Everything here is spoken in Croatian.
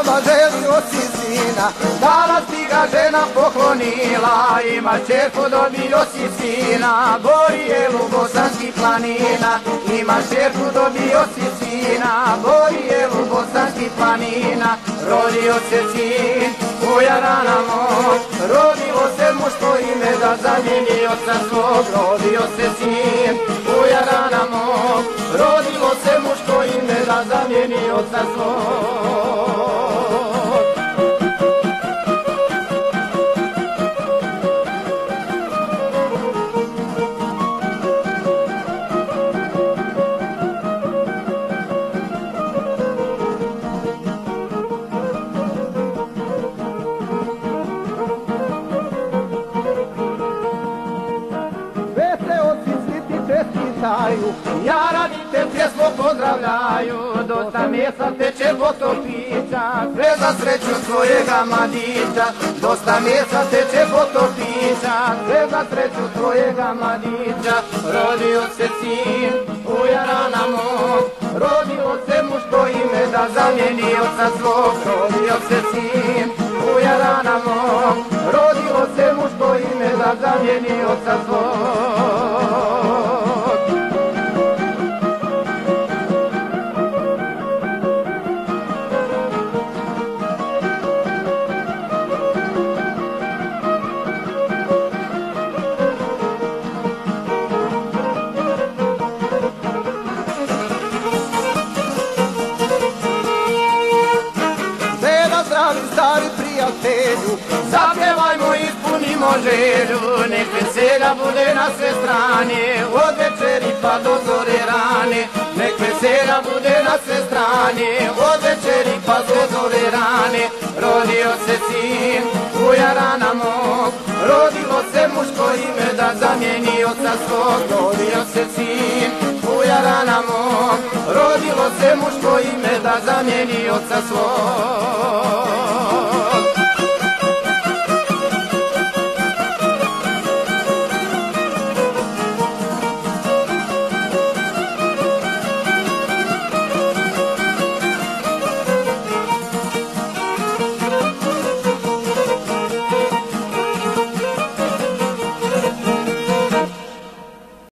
baba želio si sina, danas ti ga žena poklonila, ima čerku dobio si sina, Borijelu bosanskih planina, ima čerku dobio si sina, Borijelu bosanskih planina, rodio se sin, u Jaranamo, rodilo se muško ime da zamijeni oca svog, rodio se sin, u Jaranamo, rodilo se muško ime da zamijeni oca svog. Ja radite pjesmo pozdravljaju, dosta mjesta teče potopića, sve za sreću svojega mladića, dosta mjesta teče potopića, sve za sreću svojega mladića, rodio se sin u Jaranamo, rodilo se muško ime da zamijeni oca svog, rodio se sin u Jaranamo, rodilo se muško ime da zamijeni oca svog. Stari prijatelju, zapjevajmo i ispunimo želju, nek veselja bude na sve strane, od večeri pa do zore rane, nek veselja bude na sve strane, od večeri pa do zore rane, rodio se sin u Jaranamo, rodilo se muško ime da zamijeni oca svog, rodio se sin u Jaranamo, rodilo se muško ime da zamijeni oca svog.